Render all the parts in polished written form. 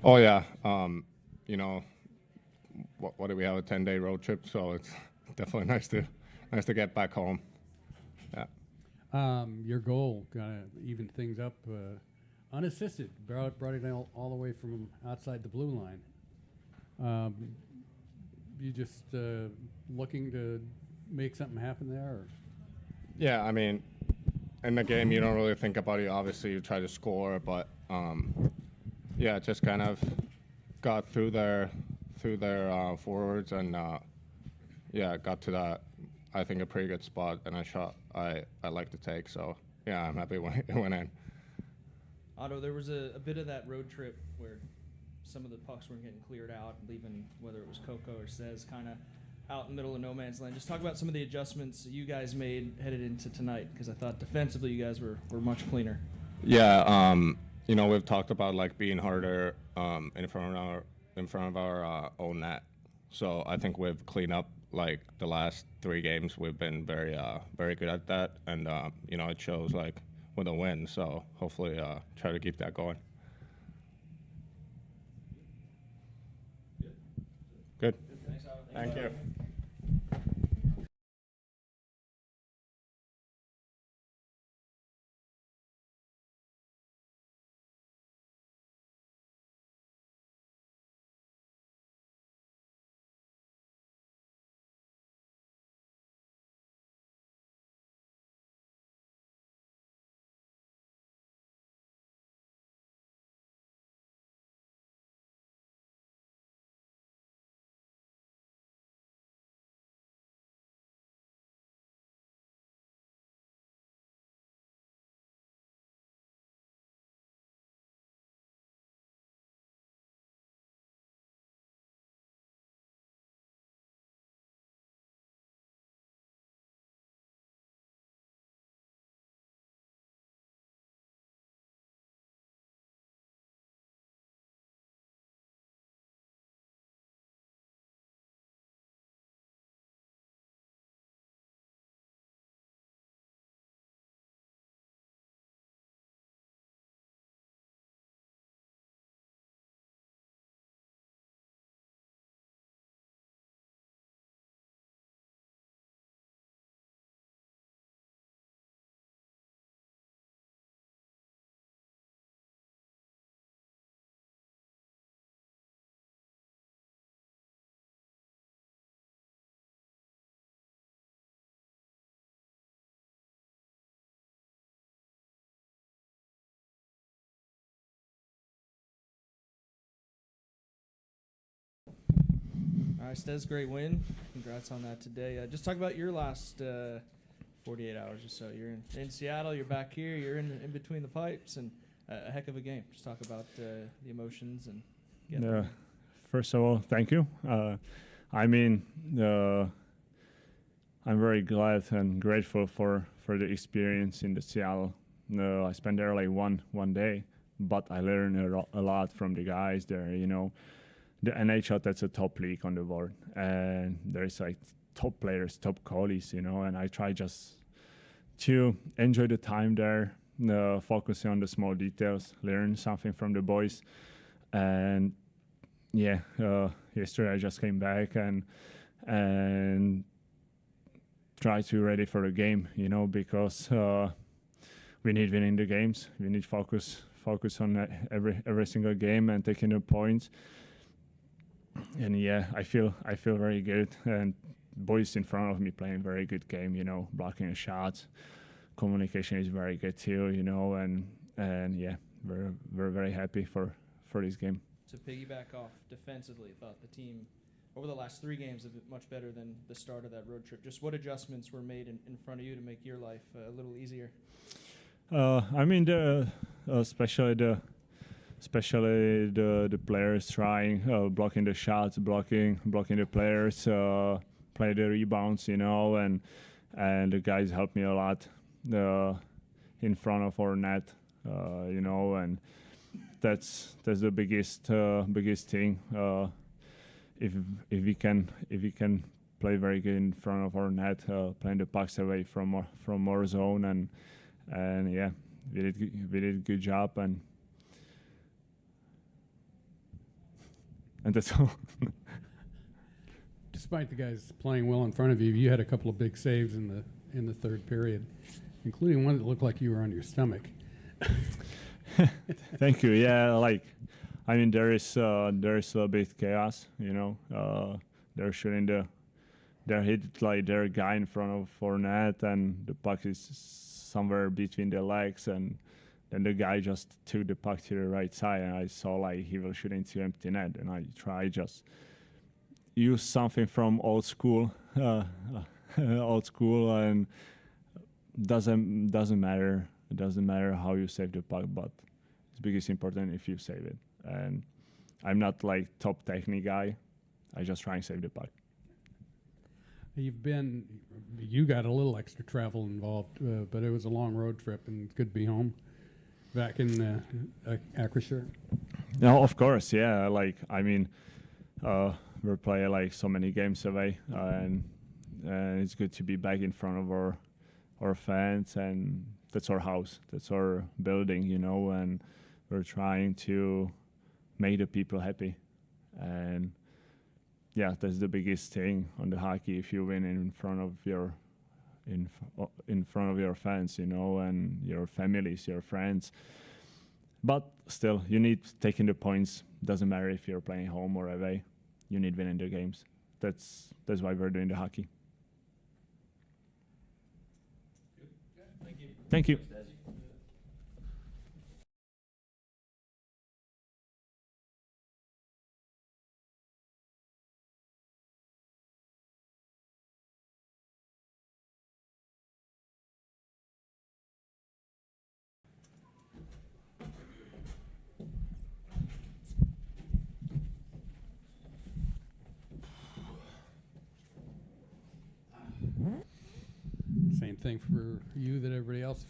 Oh yeah. You know, what do we have, a 10-day road trip? So it's definitely nice to get back home. Yeah. Your goal kind of evened things up unassisted. Brought it all the way from outside the blue line. Um, you just looking to make something happen there? Or? Yeah. I mean, in the game, you don't really think about it. Obviously, you try to score, but yeah, just kind of got through their forwards and yeah, got to that. I think a pretty good spot and a shot I like to take. So yeah, I'm happy when it went in. Otto, there was a bit of that road trip where some of the pucks weren't getting cleared out, leaving whether it was Coco or Says kind of out in the middle of no man's land. Just talk about some of the adjustments you guys made headed into tonight, because I thought defensively you guys were much cleaner. Yeah, we've talked about like being harder in front of our own net. So I think we've cleaned up like the last 3 games. We've been very good at that, and it shows like with a win. So hopefully try to keep that going. Good. Thanks, Otto. Thank you. All right, Stes, great win. Congrats on that today. Just talk about your last 48 hours or so. You're in Seattle, you're back here, you're in between the pipes, and a heck of a game. Just talk about the emotions and getting Uh, there. First of all, thank you. I mean, uh, I'm very glad and grateful for the experience in the Seattle. I spent there like one day, but I learned a lot from the guys there. The NHL, that's a top league on the world, and there's like top players, top goalies. And I try just to enjoy the time there, focusing on the small details, learn something from the boys, and yeah, yesterday I just came back and try to ready for the game, because we need winning the games. We need focus on every single game and taking the points. And yeah, I feel very good, and boys in front of me playing very good game. Blocking the shots, communication is very good too. And yeah, we're very happy for this game. To piggyback off defensively, thought the team over the last 3 games have been much better than the start of that road trip. Just what adjustments were made in front of you to make your life a little easier? I mean, especially the players trying, blocking the shots, blocking the players, play the rebounds, and the guys helped me a lot uh, in front of our net, and that's the biggest thing. If we can play very good in front of our net, playing the pucks away from our zone, and yeah, we did a good job. And and that's all. Despite the guys playing well in front of you, you had a couple of big saves in the third period, including one that looked like you were on your stomach. Thank you. Yeah, like, I mean, there is a bit chaos, they're shooting they're hit like their guy in front of Fournette, and the puck is somewhere between their legs, and then the guy just took the puck to the right side, and I saw like he was shooting to empty net, and I tried just use something from old school, and doesn't matter. It doesn't matter how you save the puck, but it's because important if you save it. And I'm not like top technique guy. I just try and save the puck. You got a little extra travel involved, but it was a long road trip, and it's good to be home back in Acrisure. No, of course, yeah. Like, I mean, we're playing like so many games away, and it's good to be back in front of our fans, and that's our house, that's our building, and we're trying to make the people happy. And yeah, that's the biggest thing on the hockey. If you win in front of your fans, and your families, your friends. But still, you need taking the points. Doesn't matter if you're playing home or away. You need winning the games. That's why we're doing the hockey. Thank you. Thank you. Same thing for you that everybody else.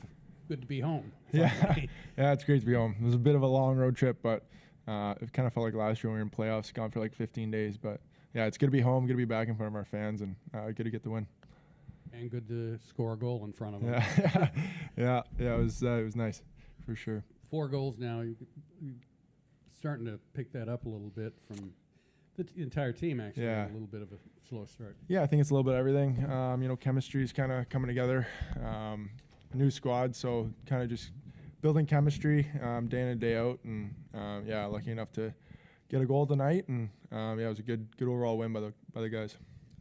Good to be home. Yeah, finally. yeah, it's great to be home. It was a bit of a long road trip, but it kind of felt like last year when we were in playoffs, gone for like 15 days. But yeah, it's good to be home, good to be back in front of our fans, and good to get the win. And good to score a goal in front of them. Yeah, it was nice for sure. 4 goals now. You're starting to pick that up a little bit from the entire team. Actually, Yeah. had a little bit of a slow start. Yeah, I think it's a little bit of everything. Chemistry is kind of coming together. New squad, so kind of just building chemistry day in and day out, and lucky enough to get a goal tonight, and it was a good overall win by the guys.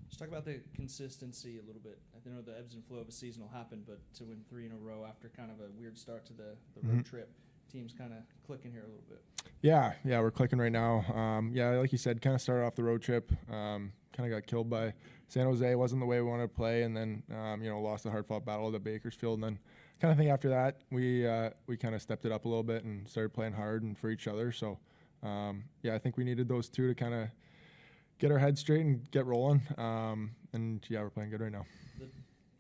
Let's talk about the consistency a little bit. I know the ebbs and flow of a season will happen, but to win 3 in a row after kind of a weird start to the road trip, team's kind of clicking here a little bit. Yeah, we're clicking right now. Like you said, kind of started off the road trip. Kind of got killed by San Jose. Wasn't the way we wanted to play, and then lost the hard-fought battle at Bakersfield. And then kind of think after that we kind of stepped it up a little bit and started playing hard and for each other. So I think we needed those two to kind of get our heads straight and get rolling. We're playing good right now. The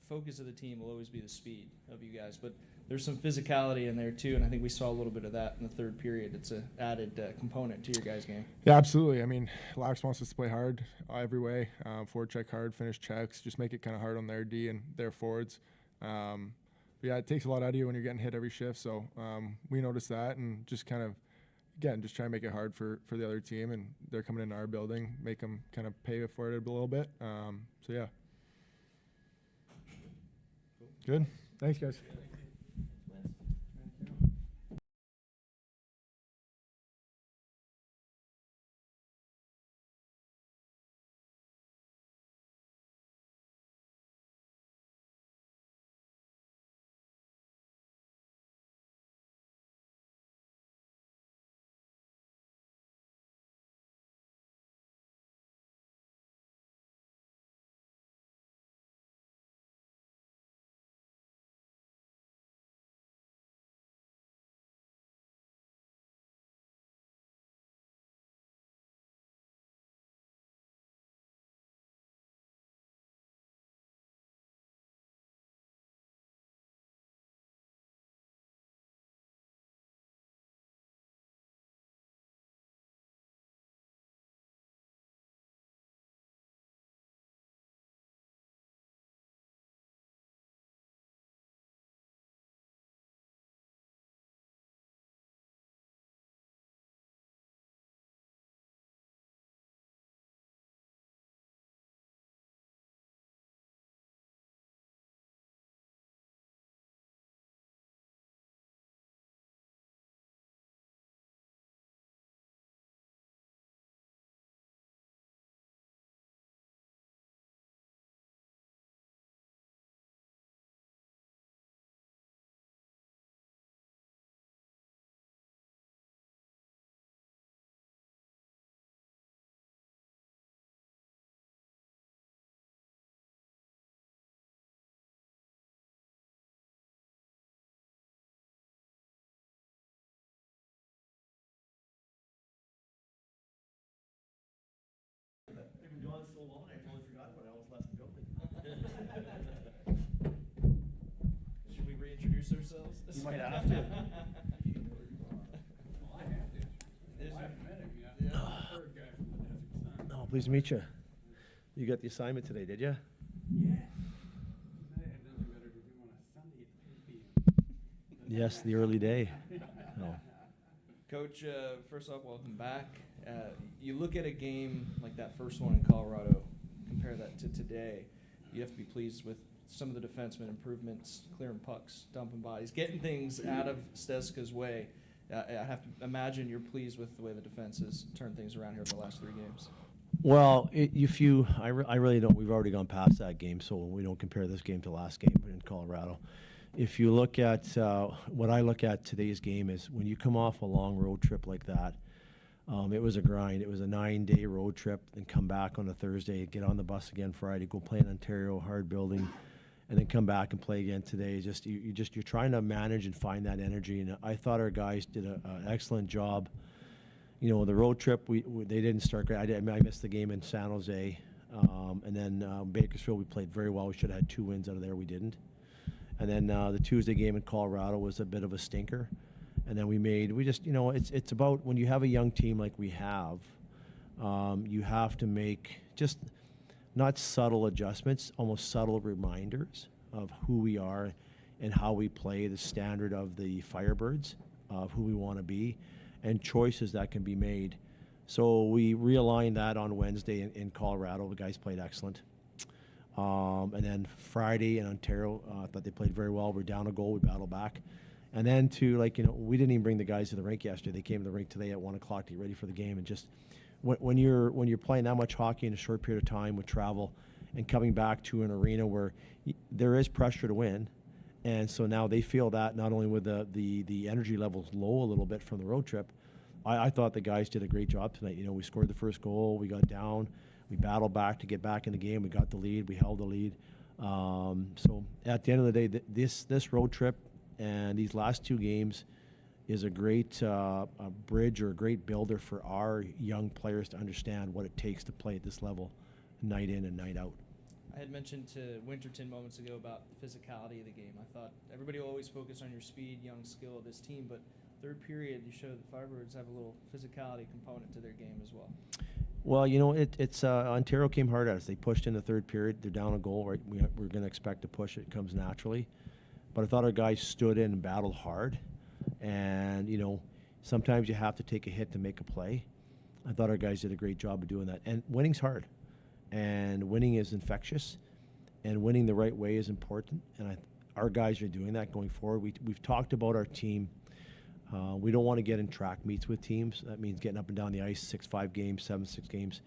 focus of the team will always be the speed of you guys, but there's some physicality in there too, and I think we saw a little bit of that in the third period. It's an added component to your guys' game. Yeah, absolutely. I mean, Lax wants us to play hard every way. Forward check hard, finish checks, just make it kind of hard on their D and their forwards. It takes a lot out of you when you're getting hit every shift. So we noticed that, and just kind of, again, just try and make it hard for the other team, and they're coming into our building, make them kind of pay for it a little bit. Good. Thanks, guys. so long, I totally forgot when I almost left the building. Should we reintroduce ourselves? You might have to. Oh, pleased to meet you. You got the assignment today, did you? Yes, the early day. Oh. Coach, first off, welcome back. You look at a game like that first one in Colorado, compare that to today, you have to be pleased with some of the defenseman improvements, clearing pucks, dumping bodies, getting things out of Steska's way. I have to imagine you're pleased with the way the defense has turned things around here for the last 3 games. Well, I really don't. We've already gone past that game, so we don't compare this game to last game in Colorado. If you look at what I look at today's game is when you come off a long road trip like that, it was a grind. It was a 9-day road trip, and come back on a Thursday, get on the bus again Friday, go play in Ontario, hard building, and then come back and play again today. You're trying to manage and find that energy, and I thought our guys did an excellent job. You know, the road trip, they didn't start great. I missed the game in San Jose, and then Bakersfield, we played very well. We should have had 2 wins out of there. We didn't. And then the Tuesday game in Colorado was a bit of a stinker. And then it's about when you have a young team like we have, you have to make just not subtle adjustments, almost subtle reminders of who we are and how we play, the standard of the Firebirds, of who we want to be, and choices that can be made. So we realigned that on Wednesday in Colorado. The guys played excellent. And then Friday in Ontario, I thought they played very well. We're down a goal, we battled back. And then we didn't even bring the guys to the rink yesterday. They came to the rink today at 1 o'clock to get ready for the game. And just when you're playing that much hockey in a short period of time with travel and coming back to an arena where there is pressure to win, and so now they feel that not only with the energy levels low a little bit from the road trip. I thought the guys did a great job tonight. You know, we scored the first goal, we got down. We battled back to get back in the game. We got the lead. We held the lead. So at the end of the day, this road trip and these last 2 games is a great bridge or a great builder for our young players to understand what it takes to play at this level, night in and night out. I had mentioned to Winterton moments ago about the physicality of the game. I thought everybody will always focus on your speed, young skill of this team, but third period you showed the Firebirds have a little physicality component to their game as well. Well, you know, it's Ontario came hard at us. They pushed in the third period. They're down a goal. Right, we're going to expect to push. It comes naturally, but I thought our guys stood in and battled hard. And you know, sometimes you have to take a hit to make a play. I thought our guys did a great job of doing that. And winning's hard, and winning is infectious, and winning the right way is important. And our guys are doing that going forward. We've talked about our team. We don't want to get in track meets with teams. That means getting up and down the ice 6-5 games, 7-6 games.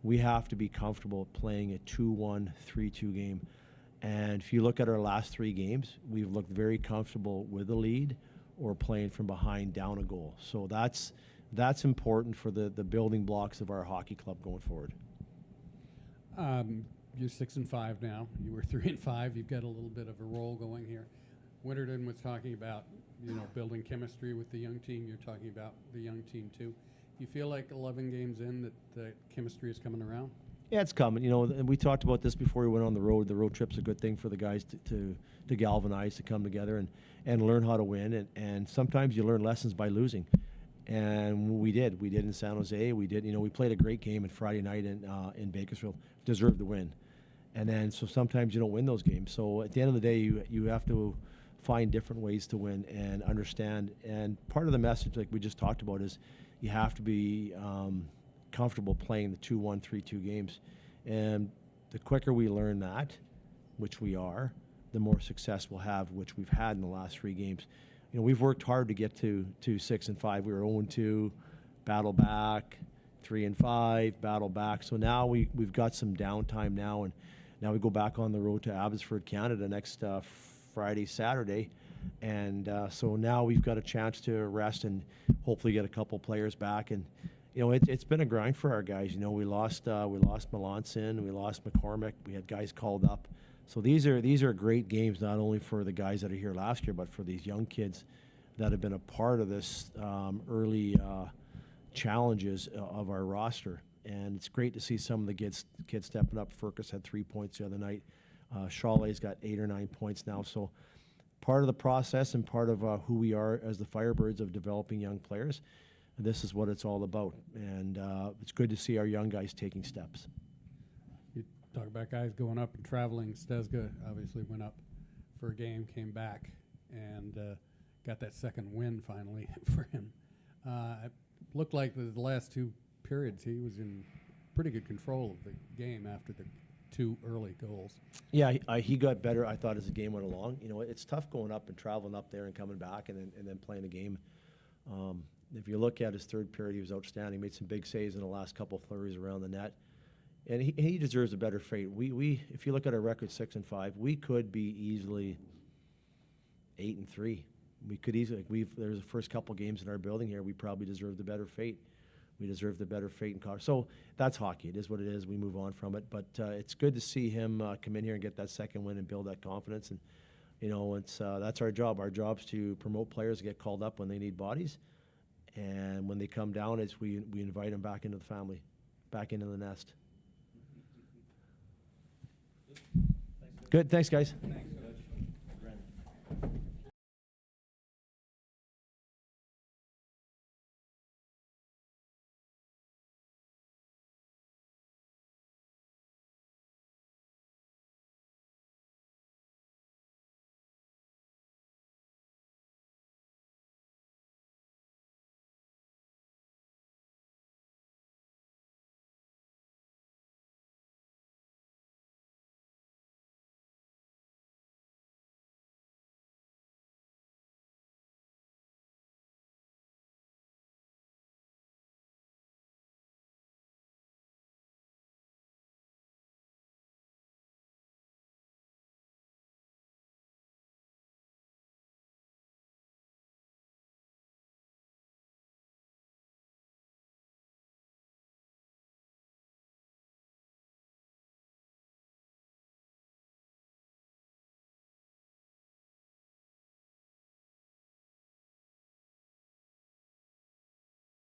We have to be comfortable playing a 2-1, 3-2 game. And if you look at our last 3 games, we've looked very comfortable with the lead or playing from behind down a goal. So that's important for the building blocks of our hockey club going forward. You're 6-5 now. You were 3-5. You've got a little bit of a roll going here. Winterton was talking about, building chemistry with the young team. You're talking about the young team too. You feel like 11 games in that the chemistry is coming around? Yeah, it's coming. And we talked about this before we went on the road. The road trip's a good thing for the guys to galvanize, to come together and learn how to win. And sometimes you learn lessons by losing. And we did. We did in San Jose. We did. We played a great game on Friday night in Bakersfield. Deserved to win. And then so sometimes you don't win those games. So at the end of the day, you have to find different ways to win and understand. And part of the message, like we just talked about, is you have to be comfortable playing the 2-1, 3-2 games. And the quicker we learn that, which we are, the more success we'll have, which we've had in the last 3 games. We've worked hard to get to 6-5. We were 0-2, battle back, 3-5, battle back. So now we've got some downtime now, and now we go back on the road to Abbotsford, Canada next Friday, Saturday, and so now we've got a chance to rest and hopefully get a couple players back. And it's been a grind for our guys. We lost Melanson, we lost McCormick, we had guys called up. So these are great games, not only for the guys that are here last year, but for these young kids that have been a part of this early challenges of our roster. and it's great to see some of the kids stepping up. Furcus had 3 points the other night. Chalet's got 8 or 9 points now. So part of the process and part of who we are as the Firebirds of developing young players, this is what it's all about. And it's good to see our young guys taking steps. You talk about guys going up and traveling. Stezga obviously went up for a game, came back, and got that second win finally for him. It looked like the last 2 periods he was in pretty good control of the game after the 2 early goals. Yeah, he got better, I thought, as the game went along. You know, it's tough going up and traveling up there and coming back and then playing a game. If you look at his third period, he was outstanding. He made some big saves in the last couple flurries around the net. And he deserves a better fate. We if you look at our record 6-5, we could be easily 8-3. We could easily there's the first couple games in our building here. We probably deserved a better fate. We deserved a better fate in college. So that's hockey. It is what it is. We move on from it. But it's good to see him come in here and get that second win and build that confidence. And you know, it's that's our job. Our job's to promote players to get called up when they need bodies, and when they come down, it's we invite them back into the family, back into the nest. Good. Thanks, guys. Thanks.